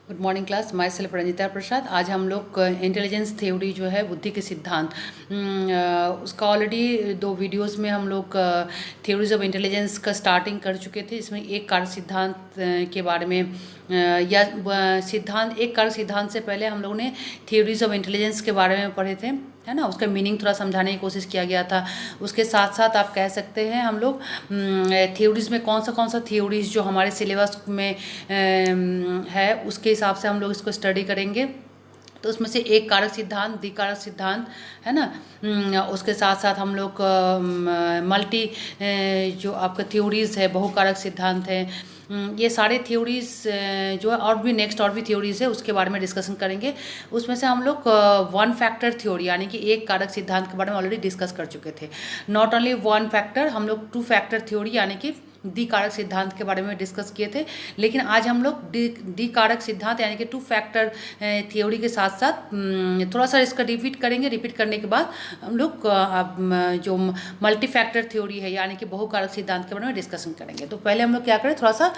Good morning class. Myself Ranjita Prasad. आज हम लोग इंटेलिजेंस थ्योरी जो है, बुद्धि के सिद्धांत, उसका ऑलरेडी 2 वीडियोस में हम लोग थ्योरीज ऑफ इंटेलिजेंस का स्टार्टिंग कर चुके थे। इसमें एक कारक सिद्धांत के बारे में एक कारक सिद्धांत से पहले हम लोगों ने थ्योरीज ऑफ इंटेलिजेंस के बारे में पढ़े थे, है ना। उसका मीनिंग थोड़ा समझाने की कोशिश किया गया था। उसके साथ साथ आप कह सकते हैं हम लोग थ्योरीज में कौन सा थ्योरीज जो हमारे सिलेबस में है, उसके हिसाब से हम लोग इसको स्टडी करेंगे। तो उसमें से एक कारक सिद्धांत, द्विकारक सिद्धांत, है ना। उसके साथ साथ हम लोग मल्टी जो आपका थ्योरीज़ है, बहुकारक सिद्धांत है, ये सारे थ्योरीज जो है, और भी थ्योरीज है, उसके बारे में डिस्कशन करेंगे। उसमें से हम लोग 1 फैक्टर थ्योरी यानी कि एक कारक सिद्धांत के बारे में ऑलरेडी डिस्कस कर चुके थे। नॉट ओनली 1 फैक्टर, हम लोग 2 फैक्टर थ्योरी यानी कि द्विकारक सिद्धांत के बारे में डिस्कस किए थे। लेकिन आज हम लोग द्विकारक सिद्धांत यानी कि 2 फैक्टर थ्योरी के साथ साथ थोड़ा सा इसका रिपीट करेंगे। रिपीट करने के बाद हम लोग जो मल्टी फैक्टर थ्योरी है यानी कि बहुकारक सिद्धांत के बारे में डिस्कशन करेंगे। तो पहले हम लोग क्या करें, थोड़ा सा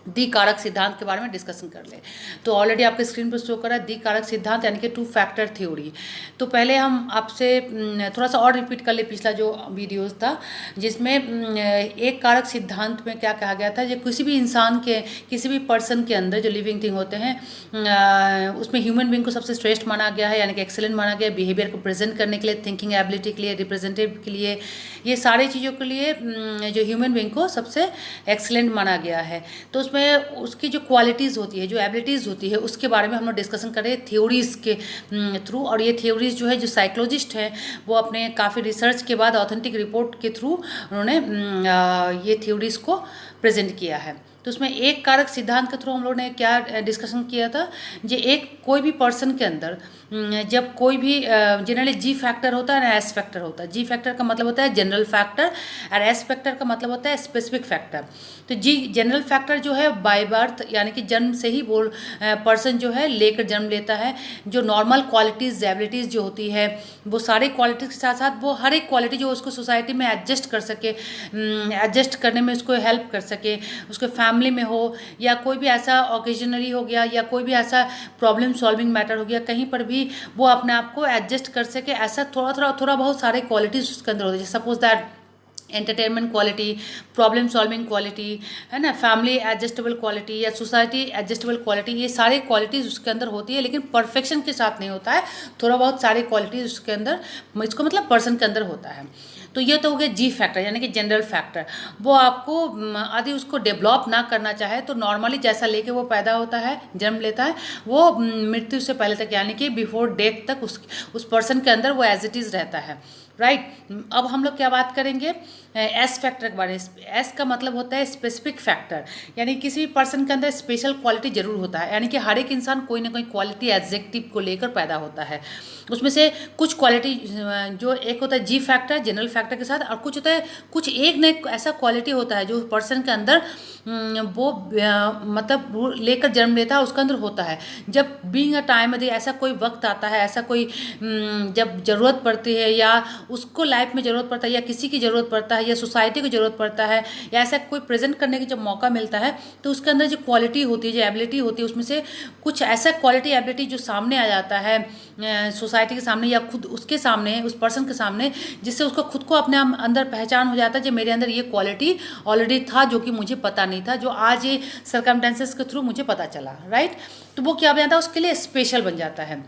द्विकारक सिद्धांत के बारे में डिस्कशन कर ले। तो ऑलरेडी आपके स्क्रीन पर शो करा द्विकारक सिद्धांत यानी कि 2 फैक्टर थ्योरी। तो पहले हम आपसे थोड़ा सा और रिपीट कर ले पिछला जो वीडियोस था, जिसमें एक कारक सिद्धांत में क्या कहा गया था, जो किसी भी इंसान के, किसी भी पर्सन के अंदर जो लिविंग थिंग होते हैं, उसमें ह्यूमन बींग को सबसे श्रेष्ठ माना गया है, यानी कि एक्सेलेंट माना गया है बिहेवियर को प्रेजेंट करने के लिए, थिंकिंग एबिलिटी के लिए, रिप्रेजेंटेटिव के लिए, ये सारी चीज़ों के लिए जो ह्यूमन बींग को सबसे एक्सेलेंट माना गया है। तो उसमें उसकी जो क्वालिटीज़ होती है, जो एबिलिटीज़ होती है, उसके बारे में हम लोग डिस्कशन करें थ्योरीज़ के थ्रू। और ये थ्योरीज़ जो है, जो साइकोलॉजिस्ट हैं, वो अपने काफ़ी रिसर्च के बाद ऑथेंटिक रिपोर्ट के थ्रू उन्होंने ये थ्योरीज़ को प्रेजेंट किया है। तो उसमें एक कारक सिद्धांत के थ्रू हम लोगों ने क्या डिस्कशन किया था, जो कोई भी पर्सन के अंदर जब कोई भी जनरली जी फैक्टर होता है ना एस फैक्टर होता है। जी फैक्टर का मतलब होता है जनरल फैक्टर और एस फैक्टर का मतलब होता है स्पेसिफिक फैक्टर। तो जी जनरल फैक्टर जो है बाय बर्थ यानी कि जन्म से ही वो पर्सन जो है लेकर जन्म लेता है। जो नॉर्मल क्वालिटीज़ एबिलिटीज़ जो होती है, वो सारे क्वालिटीज़ के साथ साथ वो हर एक क्वालिटी जो उसको सोसाइटी में एडजस्ट कर सके, एडजस्ट करने में उसको हेल्प कर सके, उसको फैमिली में हो या कोई भी ऐसा ओकेजनली हो गया या कोई भी ऐसा प्रॉब्लम सॉल्विंग मैटर हो गया, कहीं पर भी वो अपने आप को एडजस्ट कर सके, ऐसा थोड़ा बहुत सारे क्वालिटीज़ उसके अंदर होते हैं। Suppose that entertainment quality, problem solving quality, है ना, फैमिली एडजस्टेबल क्वालिटी या सोसाइटी एडजस्टेबल क्वालिटी, ये सारी क्वालिटीज़ उसके अंदर होती है, लेकिन परफेक्शन के साथ नहीं होता है। थोड़ा बहुत सारी क्वालिटीज़ उसके अंदर, इसको मतलब पर्सन के अंदर होता है। तो ये तो हो गया जी फैक्टर यानी कि जनरल फैक्टर। वो आपको यदि उसको डेवलप ना करना चाहे तो नॉर्मली जैसा लेके वो पैदा होता है, जन्म लेता है, वो मृत्यु से पहले तक यानी कि बिफोर डेथ तक उस पर्सन के अंदर वो एज इट इज़ रहता है, राइट। अब हम लोग क्या बात करेंगे एस फैक्टर के बारे में। एस का मतलब होता है स्पेसिफिक फैक्टर, यानी किसी भी पर्सन के अंदर स्पेशल क्वालिटी जरूर होता है, यानी कि हर एक इंसान कोई ना कोई क्वालिटी एडजेक्टिव को लेकर पैदा होता है। उसमें से कुछ क्वालिटी जो एक होता है जी फैक्टर जनरल फैक्टर के साथ, और कुछ होता है कुछ एक न एक ऐसा क्वालिटी होता है जो पर्सन के अंदर वो मतलब वो लेकर जन्म लेता है, उसके अंदर होता है। जब बीइंग अ टाइम यदि ऐसा कोई वक्त आता है, ऐसा कोई जब ज़रूरत पड़ती है या उसको लाइफ में ज़रूरत पड़ता है या किसी की ज़रूरत पड़ता है या सोसाइटी को ज़रूरत पड़ता है या ऐसा कोई प्रेजेंट करने की जब मौका मिलता है, तो उसके अंदर जो क्वालिटी होती है, जो एबिलिटी होती है, उसमें से कुछ ऐसा क्वालिटी एबिलिटी जो सामने आ जाता है सोसाइटी के सामने या खुद उसके सामने, उस पर्सन के सामने, जिससे उसको खुद को अपने अंदर पहचान हो जाता है जो मेरे अंदर ये क्वालिटी ऑलरेडी था, जो कि मुझे पता नहीं था, जो आज ये सर्कमस्टेंसेस के थ्रू मुझे पता चला, राइट। तो वो क्या बन जाता है, उसके लिए स्पेशल बन जाता है।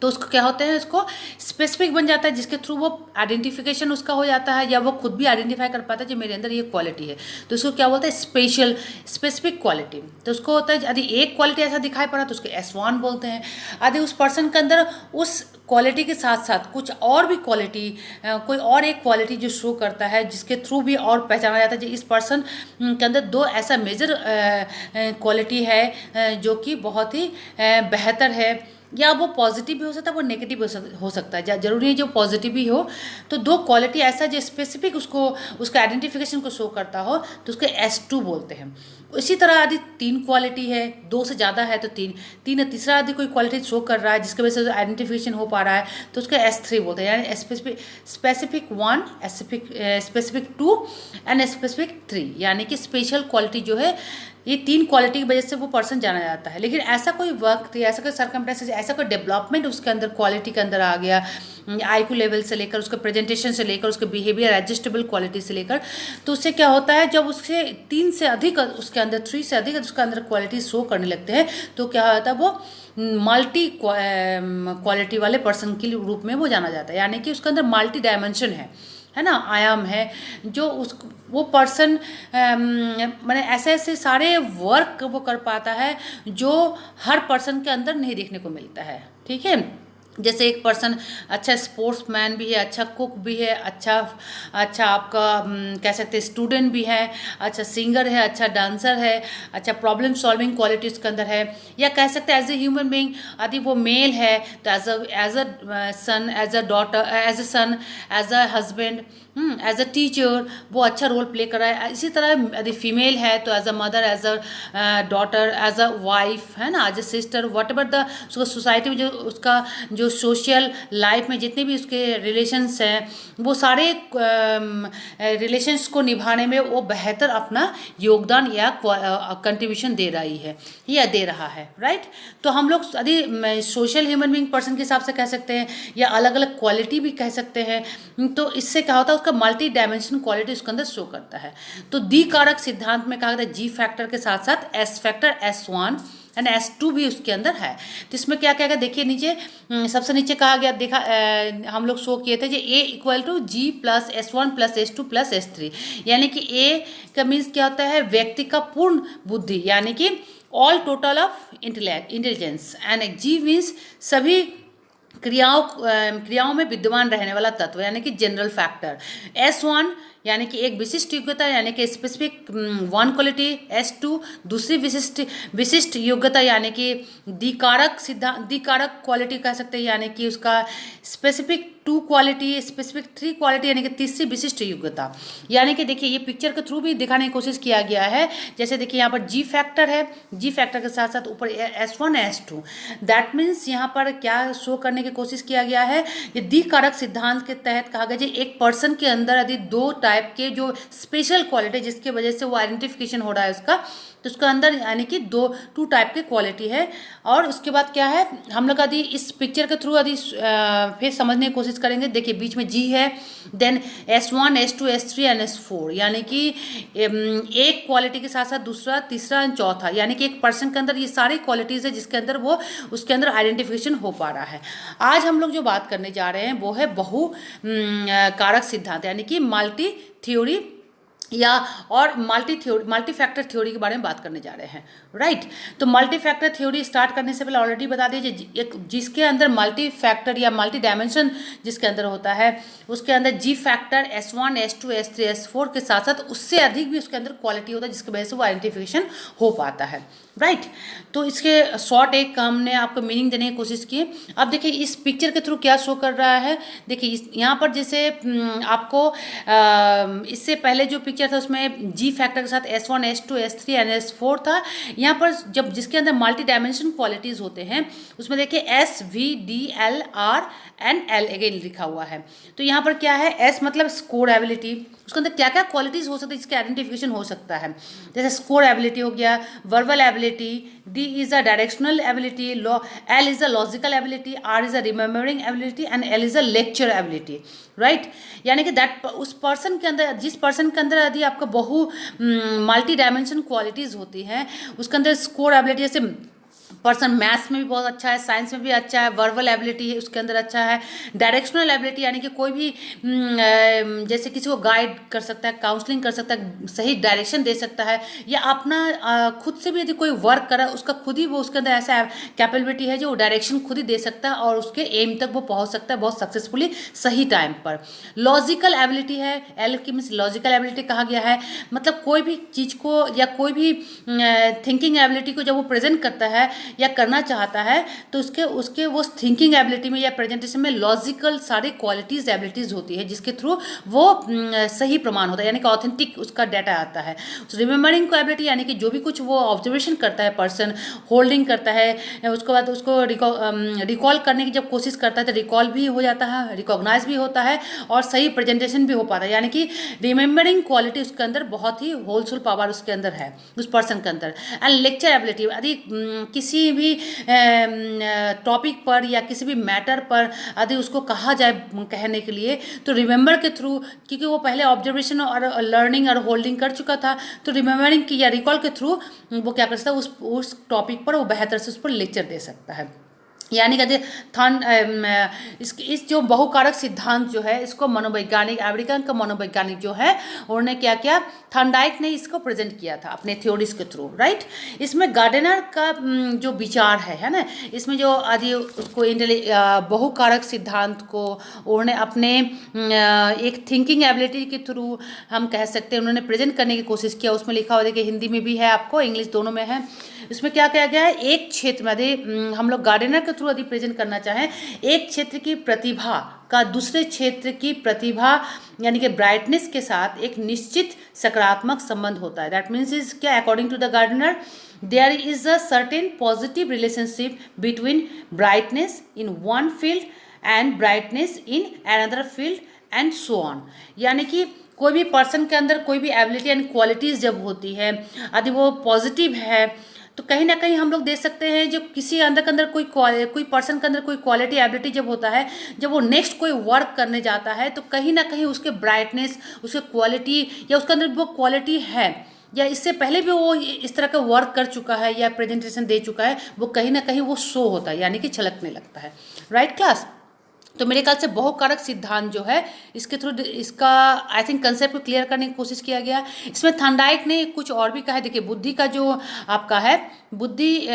तो उसको क्या होते हैं, उसको स्पेसिफिक बन जाता है, जिसके थ्रू वो आइडेंटिफिकेशन उसका हो जाता है या वो खुद भी आइडेंटिफाई कर पाता है जो मेरे अंदर ये क्वालिटी है। तो उसको क्या बोलते हैं स्पेशल स्पेसिफिक क्वालिटी। तो उसको होता है यदि एक क्वालिटी ऐसा दिखाई पड़ा तो उसको S1 बोलते हैं। यदि उस पर्सन के अंदर उस क्वालिटी के साथ साथ कुछ और भी क्वालिटी, कोई और एक क्वालिटी जो शो करता है, जिसके थ्रू भी और पहचाना जाता है कि इस पर्सन के अंदर 2 ऐसा मेजर क्वालिटी है जो कि बहुत ही बेहतर है, या वो पॉजिटिव भी हो सकता है, वो नेगेटिव भी हो सकता है, जरूरी है जो पॉजिटिव भी हो। तो 2 क्वालिटी ऐसा जो स्पेसिफिक उसको उसका आइडेंटिफिकेशन को शो करता हो तो उसको S2 बोलते हैं। इसी तरह यदि 3 क्वालिटी है, 2 से ज़्यादा है तो तीसरा यदि कोई क्वालिटी शो कर रहा है जिसकी वजह से आइडेंटिफिकेशन हो पा रहा है तो उसको S3 बोलते हैं, यानी स्पेसिफिक 1, स्पेसिफिक 2 एंड स्पेसिफिक 3, यानी कि स्पेशल क्वालिटी जो है ये 3 क्वालिटी की वजह से वो पर्सन जाना जाता है। लेकिन ऐसा कोई वक्त या ऐसा कोई सर्कमस्टेंसेस, ऐसा कोई डेवलपमेंट उसके अंदर क्वालिटी के अंदर आ गया, आईक्यू लेवल से लेकर उसके प्रेजेंटेशन से लेकर उसके बिहेवियर एडजस्टेबल क्वालिटी से लेकर, तो उससे क्या होता है जब उससे 3 से अधिक उसके अंदर 3 से अधिक उसके अंदर क्वालिटी शो करने लगते हैं तो क्या होता है वो मल्टी क्वालिटी वाले पर्सन के रूप में वो जाना जाता है। यानी कि उसके अंदर मल्टी डायमेंशन है ना, आयाम है, जो उस वो पर्सन मैंने ऐसे ऐसे सारे वर्क वो कर पाता है जो हर पर्सन के अंदर नहीं देखने को मिलता है। ठीक है, जैसे एक पर्सन अच्छा स्पोर्ट्समैन भी है, अच्छा कुक भी है, अच्छा आपका कह सकते हैं स्टूडेंट भी है, अच्छा सिंगर है, अच्छा डांसर है, अच्छा प्रॉब्लम सॉल्विंग क्वालिटी उसके अंदर है, या कह सकते हैं एज ए ह्यूमन बीइंग यदि वो मेल है तो as a son, as a daughter, as a son, as a husband, as a teacher वो अच्छा रोल प्ले कर रहा है। इसी तरह यदि फीमेल है तो as a mother, as a daughter, as a wife, है ना, as a sister, whatever the उसका सोसाइटी में जो उसका जो सोशल लाइफ में जितने भी उसके रिलेशंस हैं वो सारे रिलेशंस को निभाने में वो बेहतर अपना योगदान या कंट्रीब्यूशन दे रही है या दे रहा है। राइट, तो हम लोग यदि सोशल ह्यूमन बीइंग पर्सन के हिसाब से कह सकते हैं या अलग अलग क्वालिटी भी कह सकते हैं, तो इससे क्या होता है उसका मल्टी डायमेंशन क्वालिटी उसके अंदर शो करता है। तो दी कारक सिद्धांत में कहा गया जी फैक्टर के साथ साथ S factor S1 and S2 भी उसके अंदर है। तो इसमें क्या क्या देखिए नीचे सबसे नीचे कहा गया, देखा हम लोग शो किए थे जो A equal to G plus S1 plus S2 plus S3, यानी कि A का मीन्स क्या होता है व्यक्ति का पूर्ण बुद्धि, यानी कि all total of intelligence, and G means सभी क्रियाओं में विद्यमान रहने वाला तत्व, यानी कि जनरल फैक्टर। S1 यानी कि एक विशिष्ट योग्यता, यानी कि स्पेसिफिक वन क्वालिटी। S2 दूसरी विशिष्ट योग्यता, यानी कि द्विकारक सिद्धांत, द्विकारक क्वालिटी कह सकते हैं, यानी कि उसका स्पेसिफिक 2 क्वालिटी, स्पेसिफिक 3 क्वालिटी, यानी कि तीसरी विशिष्ट योग्यता। यानी कि देखिए ये पिक्चर के थ्रू भी दिखाने की कोशिश किया गया है। जैसे देखिए यहाँ पर जी फैक्टर है, जी फैक्टर के साथ साथ ऊपर S1 S2, दैट मीन्स यहाँ पर क्या शो करने की कोशिश किया गया है, ये द्विकारक सिद्धांत के तहत कहा गया जी एक पर्सन के अंदर यदि 2 टाइप के जो स्पेशल क्वालिटी जिसकी वजह से वो आइडेंटिफिकेशन हो रहा है उसका, तो उसके अंदर यानी कि 2 टाइप की क्वालिटी है। और उसके बाद क्या है, हम लोग यदि इस पिक्चर के थ्रू यदि फिर समझने की कोशिश करेंगे, देखिए बीच में जी है, then S1 S2 S3 and S4, यानी कि एक क्वालिटी के साथ साथ दूसरा, तीसरा एंड चौथा, यानी कि एक पर्सन के अंदर ये सारी क्वालिटीज़ है जिसके अंदर वो उसके अंदर आइडेंटिफिकेशन हो पा रहा है। आज हम लोग जो बात करने जा रहे हैं वो है बहु कारक सिद्धांत, यानी कि मल्टी थ्योरी या और मल्टी फैक्टर थ्योरी के बारे में बात करने जा रहे हैं। राइट, तो मल्टी फैक्टर थ्योरी स्टार्ट करने से पहले ऑलरेडी बता दीजिए एक जिसके अंदर मल्टी फैक्टर या मल्टी डायमेंशन जिसके अंदर होता है उसके अंदर जी factor S1 S2 S3 S4 के साथ साथ उससे अधिक भी उसके अंदर क्वालिटी होता है जिसकी वजह से वो आइडेंटिफिकेशन हो पाता है। राइट, तो इसके शॉर्ट एक हमने आपको मीनिंग देने की कोशिश की। अब देखिए इस पिक्चर के थ्रू क्या शो कर रहा है, देखिए यहाँ पर जैसे आपको इससे पहले जो पिक्चर था उसमें जी फैक्टर के साथ S1 S2 S3 and S4 था। यहाँ पर जब जिसके अंदर मल्टी डायमेंशन क्वालिटीज़ होते हैं उसमें देखिए S V D L R and L again लिखा हुआ है। तो यहाँ पर क्या है, S मतलब स्कोर एबिलिटी, उसके अंदर क्या क्या क्वालिटीज़ हो सकती है जिसके आइडेंटिफिकेशन हो सकता है, जैसे स्कोर एबिलिटी हो गया, verbal ability, D is a directional ability, L is a logical ability, R is a remembering ability and L is a lecture ability. Right, यानी कि दैट उस पर्सन के अंदर, जिस पर्सन के अंदर यदि आपका बहु मल्टी डायमेंशन क्वालिटीज़ होती हैं उसके अंदर स्कोर एबिलिटी, जैसे पर्सन मैथ्स में भी बहुत अच्छा है, साइंस में भी अच्छा है, वर्बल एबिलिटी है उसके अंदर अच्छा है, डायरेक्शनल एबिलिटी यानी कि कोई भी जैसे किसी को गाइड कर सकता है, काउंसलिंग कर सकता है, सही डायरेक्शन दे सकता है, या अपना खुद से भी यदि कोई वर्क करा उसका खुद ही वो उसके अंदर ऐसा कैपेबिलिटी है जो वो डायरेक्शन खुद ही दे सकता है और उसके एम तक वो पहुंच सकता है बहुत सक्सेसफुली सही टाइम पर। लॉजिकल एबिलिटी है, एल की मीन्स लॉजिकल एबिलिटी कहा गया है, मतलब कोई भी चीज़ को या कोई भी थिंकिंग एबिलिटी को जब वो प्रेजेंट करता है या करना चाहता है तो उसके उसके वो थिंकिंग एबिलिटी में या प्रेजेंटेशन में लॉजिकल सारी क्वालिटीज़ एबिलिटीज़ होती है, जिसके थ्रू वो सही प्रमाण होता है, यानी कि ऑथेंटिक उसका डाटा आता है। रिमेंबरिंग को एबिलिटी यानी कि जो भी कुछ वो ऑब्जर्वेशन करता है पर्सन, होल्डिंग करता है, उसके बाद उसको रिकॉल करने की जब कोशिश करता है तो रिकॉल भी हो जाता है, रिकॉग्नाइज भी होता है और सही प्रेजेंटेशन भी हो पाता है, यानी कि रिमेंबरिंग क्वालिटी उसके अंदर बहुत ही होलसुल पावर उसके अंदर है, उस पर्सन के अंदर। एंड लेक्चर एबिलिटी, यदि किसी भी टॉपिक पर या किसी भी मैटर पर यदि उसको कहा जाए कहने के लिए तो रिमेंबर के थ्रू, क्योंकि वो पहले ऑब्जर्वेशन और लर्निंग और होल्डिंग कर चुका था, तो रिमेंबरिंग की या रिकॉल के थ्रू वो क्या कर सकता है, उस टॉपिक पर वो बेहतर से उस पर लेक्चर दे सकता है। यानी कहते इस जो बहुकारक सिद्धांत जो है इसको मनोवैज्ञानिक, अमेरिकन का मनोवैज्ञानिक जो है उन्होंने क्या किया, थॉर्नडाइक ने इसको प्रेजेंट किया था अपने थ्योरीज के थ्रू, राइट। इसमें गार्डनर का जो विचार है ना, इसमें जो आदि उसको बहुकारक सिद्धांत को उन्होंने अपने एक थिंकिंग एबिलिटी के थ्रू हम कह सकते हैं उन्होंने प्रेजेंट करने की कोशिश किया। उसमें लिखा हुआ देखिए, हिंदी में भी है, आपको इंग्लिश दोनों में है। इसमें क्या किया गया है, एक क्षेत्र में यदि हम लोग गार्डनर के थ्रू यदि प्रेजेंट करना चाहें, एक क्षेत्र की प्रतिभा का दूसरे क्षेत्र की प्रतिभा यानी कि ब्राइटनेस के साथ एक निश्चित सकारात्मक संबंध होता है। दैट मीन्स इज क्या, according to the Gardner there is a certain positive relationship between brightness in one field and brightness in another field and so on. यानी कि कोई भी पर्सन के अंदर कोई भी एबिलिटी एंड क्वालिटीज़ जब होती है, यदि वो पॉजिटिव है तो कहीं ना कहीं हम लोग देख सकते हैं जो किसी अंदर के अंदर कोई पर्सन के अंदर कोई क्वालिटी एबिलिटी जब होता है, जब वो नेक्स्ट कोई वर्क करने जाता है तो कहीं ना कहीं उसके ब्राइटनेस, उसके क्वालिटी या उसके अंदर वो क्वालिटी है या इससे पहले भी वो इस तरह का वर्क कर चुका है या प्रेजेंटेशन दे चुका है, वो कहीं ना कहीं वो शो होता है, यानी कि छलकने लगता है, राइट क्लास। तो मेरे ख्याल से बहुकारक सिद्धांत जो है इसके थ्रू इसका आई थिंक कंसेप्ट को क्लियर करने की कोशिश किया गया। इसमें थॉर्नडाइक ने कुछ और भी कहा है। देखिए, बुद्धि का जो आपका है, बुद्धि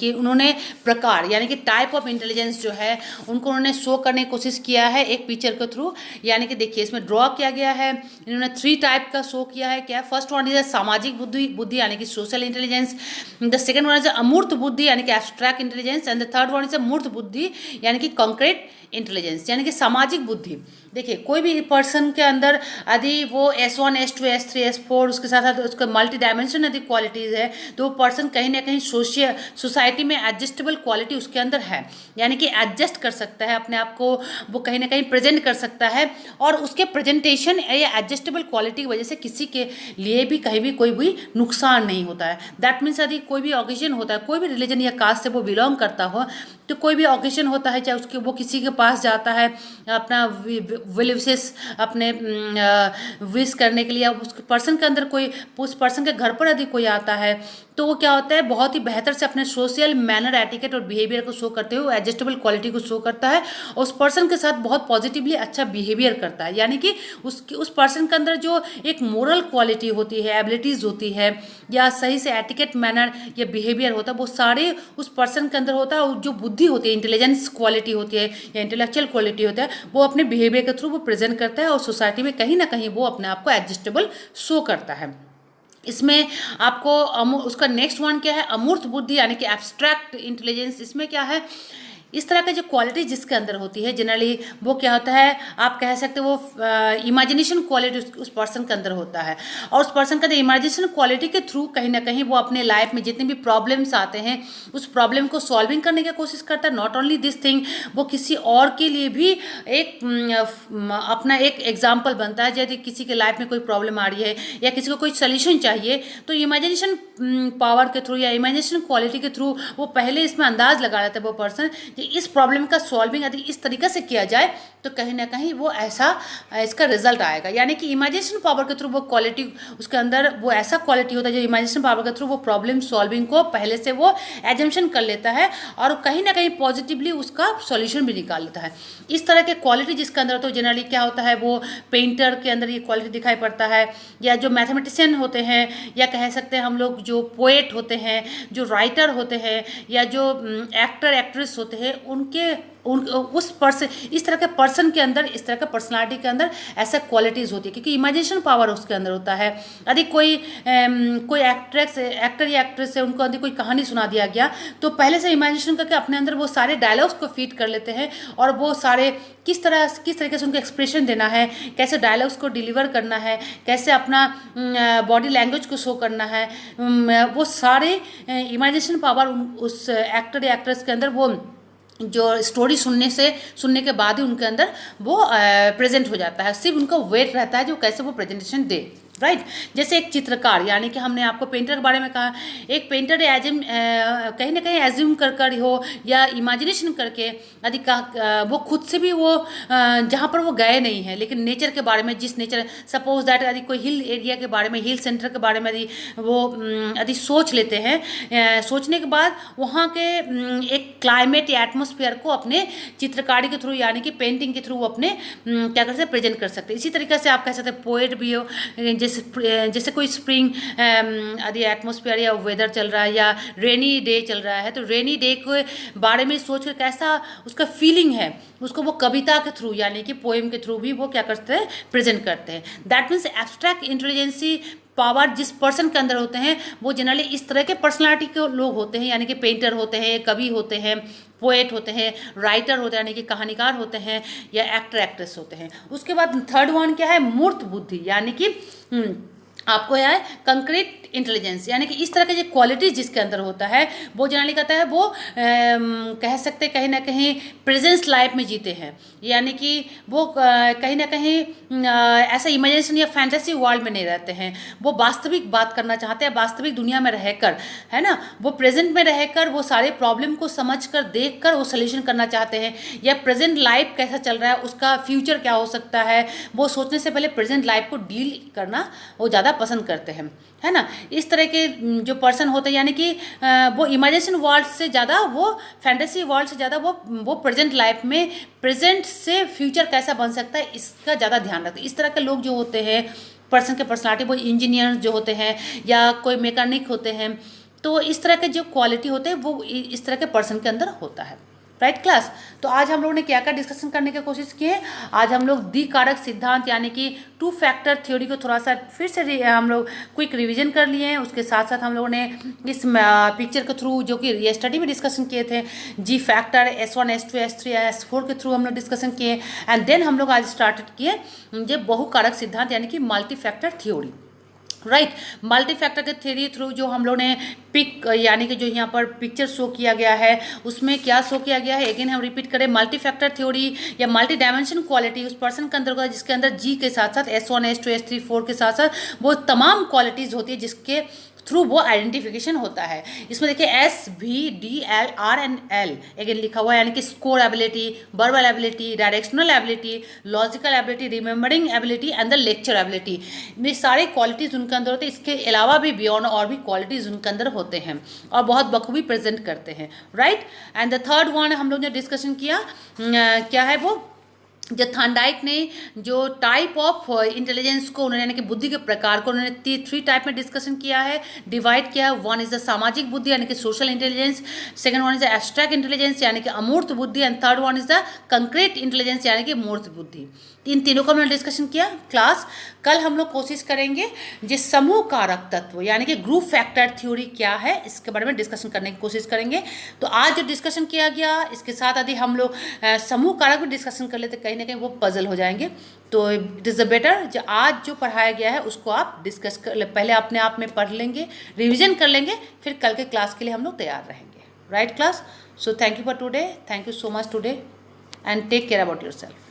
कि उन्होंने प्रकार यानी कि टाइप ऑफ इंटेलिजेंस जो है उनको उन्होंने शो करने की कोशिश किया है एक पिक्चर के थ्रू। यानी कि देखिए, इसमें ड्रॉ किया गया है, इन्होंने 3 टाइप का शो किया है। क्या, फर्स्ट वन इज सामाजिक बुद्धि यानी कि social intelligence, the second one is अमूर्त बुद्धि यानी कि abstract intelligence, and the third one is मूर्त बुद्धि यानी कि कॉन्क्रीट इंटेलिजेंस यानी कि सामाजिक बुद्धि। देखिए, कोई भी पर्सन के अंदर यदि वो S1 S2 S3 S4 उसके साथ साथ उसका मल्टी डायमेंशन यदि क्वालिटीज़ है तो वो पर्सन कहीं ना कहीं सोसाइटी में एडजस्टेबल क्वालिटी उसके अंदर है, यानी कि एडजस्ट कर सकता है अपने आप को, वो कहीं ना कहीं प्रेजेंट कर सकता है और उसके प्रेजेंटेशन या एडजस्टेबल क्वालिटी की वजह से किसी के लिए भी कहीं भी कोई भी नुकसान नहीं होता है। दैट मीन्स यदि कोई भी ऑकेजन होता है, कोई भी रिलीजन या कास्ट से वो बिलोंग करता हो, तो कोई भी ऑकेजन होता है, चाहे उसके वो किसी के पास जाता है अपना विल विशेष अपने विश करने के लिए, उस पर्सन के अंदर कोई, उस पर्सन के घर पर यदि कोई आता है तो वो क्या होता है, बहुत ही बेहतर से अपने सोशल मैनर, एटिकेट और बिहेवियर को शो करते हुए एडजस्टेबल क्वालिटी को शो करता है और उस पर्सन के साथ बहुत पॉजिटिवली अच्छा बिहेवियर करता है। यानी कि उस पर्सन के अंदर जो एक मोरल क्वालिटी होती है, एबिलिटीज़ होती है या सही से एटिकेट मैनर या बिहेवियर होता है, वो सारे उस पर्सन के अंदर होता है। और जो बुद्धि होती है, इंटेलिजेंस क्वालिटी होती है या इंटेलेक्चुअल क्वालिटी होता है, वो अपने बिहेवियर के थ्रू वो प्रेजेंट करता है और सोसाइटी में कहीं ना कहीं वो अपने आप को एडजस्टेबल शो करता है। इसमें आपको उसका नेक्स्ट वन क्या है, अमूर्त बुद्धि यानी कि एब्स्ट्रैक्ट इंटेलिजेंस। इसमें क्या है, इस तरह की जो क्वालिटी जिसके अंदर होती है जनरली वो क्या होता है, आप कह सकते हो वो इमेजिनेशन क्वालिटी उस पर्सन के अंदर होता है और उस पर्सन के अंदर इमेजिनेशन क्वालिटी के थ्रू कहीं ना कहीं वो अपने लाइफ में जितने भी प्रॉब्लम्स आते हैं उस प्रॉब्लम को सॉल्विंग करने की कोशिश करता है। नॉट ओनली दिस थिंग, वो किसी और के लिए भी एक अपना एक एग्जाम्पल बनता है। यदि किसी के लाइफ में कोई प्रॉब्लम आ रही है या किसी को कोई सोल्यूशन चाहिए तो इमेजिनेशन पावर के थ्रू या इमेजिनेशन क्वालिटी के थ्रू वो पहले इसमें अंदाज लगा लेता है वो पर्सन कि इस प्रॉब्लम का सॉल्विंग यदि इस तरीके से किया जाए तो कहीं ना कहीं वो ऐसा इसका रिजल्ट आएगा। यानी कि इमेजिनेशन पावर के थ्रू वो क्वालिटी उसके अंदर वो ऐसा क्वालिटी होता है जो इमेजिनेशन पावर के थ्रू वो प्रॉब्लम सॉल्विंग को पहले से वो एजम्पशन कर लेता है और कहीं ना कहीं पॉजिटिवली उसका सॉल्यूशन भी निकाल लेता है। इस तरह के क्वालिटी जिसके अंदर तो जनरली क्या होता है, वो पेंटर के अंदर ये क्वालिटी दिखाई पड़ता है या जो मैथमेटिशियन होते हैं या कह सकते हैं हम लोग जो पोएट होते हैं, जो राइटर होते हैं या जो एक्टर एक्ट्रेस होते हैं, से उस पर्सन, इस तरह के पर्सन के अंदर, इस तरह के पर्सनालिटी के अंदर ऐसा क्वालिटीज़ होती है, क्योंकि इमेजिनेशन पावर उसके अंदर होता है। यदि कोई एक्टर या एक्ट्रेस है, उनको यदि कोई कहानी सुना दिया गया तो पहले से इमेजिनेशन करके अपने अंदर वो सारे डायलॉग्स को फीड कर लेते हैं, और वो सारे किस तरीके से उनको एक्सप्रेशन देना है, कैसे डायलॉग्स को डिलीवर करना है, कैसे अपना बॉडी लैंग्वेज को शो करना है, वो सारे इमेजिनेशन पावर उस एक्टर या एक्ट्रेस के अंदर, वो जो स्टोरी सुनने के बाद ही उनके अंदर वो प्रेजेंट हो जाता है। सिर्फ उनका वेट रहता है जो कैसे वो प्रेजेंटेशन दे, राइट। जैसे एक चित्रकार, यानी कि हमने आपको पेंटर के बारे में कहा, एक पेंटर कहीं ना कहीं एज्यूम कर हो या इमेजिनेशन करके, यदि वो खुद से भी वो जहाँ पर वो गए नहीं हैं, लेकिन नेचर के बारे में, जिस नेचर, सपोज दैट यदि कोई हिल एरिया के बारे में, हिल सेंटर के बारे में यदि सोच लेते हैं, सोचने के बाद वहाँ के एक क्लाइमेट या एटमोसफियर को अपने चित्रकारी के थ्रू, यानी कि पेंटिंग के थ्रू वो अपने क्या कर सकते हैं, प्रेजेंट कर सकते हैं। इसी तरीके से आप कह सकते हैं पोएट भी हो, जैसे कोई स्प्रिंग यदि एटमॉस्फेयर या वेदर चल रहा है, या रेनी डे चल रहा है, तो रेनी डे के बारे में सोच कर कैसा उसका फीलिंग है, उसको वो कविता के थ्रू, यानी कि पोएम के थ्रू भी वो क्या करते हैं, प्रेजेंट करते हैं। That means abstract intelligency power जिस पर्सन के अंदर होते हैं, वो जनरली इस तरह के पर्सनालिटी के लोग होते हैं, यानी कि पेंटर होते हैं, कवि होते हैं, पोएट होते हैं, राइटर होते हैं, यानी कि कहानीकार होते हैं, या एक्टर एक्ट्रेस होते हैं। उसके बाद थर्ड वन क्या है, मूर्त बुद्धि, यानी कि आपको यह है कंक्रीट इंटेलिजेंस, यानी कि इस तरह के जो क्वालिटीज जिसके अंदर होता है, वो जनरली कहता है वो कह सकते कहीं ना कहीं प्रेजेंस लाइफ में जीते हैं, यानी कि वो कहीं ना कहीं ऐसा इमेजिनेशन या फैंटेसी वर्ल्ड में नहीं रहते हैं, वो वास्तविक बात करना चाहते हैं, वास्तविक दुनिया में रहकर, है ना, वो प्रेजेंट में रहकर वो सारे प्रॉब्लम को समझकर, देखकर वो सोल्यूशन करना चाहते हैं, या प्रेजेंट लाइफ कैसा चल रहा है, उसका फ्यूचर क्या हो सकता है, वो सोचने से पहले प्रेजेंट लाइफ को डील करना वो ज़्यादा पसंद करते हैं, है ना। इस तरह के जो पर्सन होते हैं, यानी कि वो इमेजिनेशन वर्ल्ड से ज़्यादा, वो फैंटेसी वर्ल्ड से ज़्यादा वो प्रेजेंट लाइफ में, प्रेजेंट से फ्यूचर कैसा बन सकता है, इसका ज़्यादा ध्यान रखते हैं। इस तरह के लोग जो होते हैं, पर्सन के पर्सनालिटी, वो इंजीनियर जो होते हैं या कोई मैकेनिक होते हैं, तो इस तरह के जो क्वालिटी होते हैं वो इस तरह के पर्सन के अंदर होता है, राइट क्लास। तो आज हम लोगों ने क्या क्या डिस्कशन करने की कोशिश की है, आज हम लोग द्विकारक सिद्धांत यानी कि टू फैक्टर थ्योरी को थोड़ा सा फिर से हम लोग क्विक रिवीजन कर लिए हैं। उसके साथ साथ हम लोगों ने इस पिक्चर के थ्रू, जो कि स्टडी में डिस्कशन किए थे, जी factor S1 S2 S3 S4 के थ्रू हम लोग डिस्कशन किए, एंड देन हम लोग आज स्टार्टेड किए ये बहुकारक सिद्धांत यानी कि multi factor theory, right. Multi factor के थ्योरी थ्रू जो हम लोग ने पिक, यानी कि जो यहाँ पर पिक्चर शो किया गया है, उसमें क्या शो किया गया है, अगेन हम रिपीट करें, मल्टी फैक्टर थ्योरी या मल्टी डायमेंशन क्वालिटी उस पर्सन के अंदर होता है जिसके अंदर जी के साथ साथ S1 S2 S3 4 के साथ साथ वो तमाम क्वालिटीज़ होती है जिसके थ्रू वो आइडेंटिफिकेशन होता है। इसमें देखिए SVDLRNL अगेन लिखा हुआ है, यानी कि score ability, verbal ability, directional ability, logical ability, remembering ability and the lecture ability. ये सारी क्वालिटीज़ उनके अंदर होते हैं। इसके अलावा भी बियॉन्ड और भी क्वालिटीज़ उनके अंदर होते हैं और बहुत बखूबी प्रेजेंट करते हैं, right. And the third one हम लोग ने डिस्कशन किया, क्या है वो, जो थॉर्नडाइक ने जो टाइप ऑफ इंटेलिजेंस को उन्होंने, यानी कि बुद्धि के प्रकार को उन्होंने 3 टाइप में डिस्कशन किया है, डिवाइड किया है। वन इज द सामाजिक बुद्धि यानी कि social intelligence, second one is the abstract intelligence यानी कि अमूर्त बुद्धि, and third one is the concrete intelligence यानी कि मूर्त बुद्धि। इन तीनों का हमने डिस्कशन किया। क्लास कल हम लोग कोशिश करेंगे जो समूह कारक तत्व यानी कि ग्रुप फैक्टर थ्योरी क्या है इसके बारे में डिस्कशन करने की कोशिश करेंगे। तो आज जो डिस्कशन किया गया इसके साथ यदि हम लोग समूह कारक भी डिस्कशन कर लेते कहीं ना कहीं वो पजल हो जाएंगे। तो इट इज़ द बेटर जो आज जो पढ़ाया गया है उसको आप डिस्कस कर पहले अपने आप में पढ़ लेंगे, रिविजन कर लेंगे, फिर कल के क्लास के लिए हम लोग तैयार रहेंगे, right class. So thank you for today, thank you so much today and take care about your self.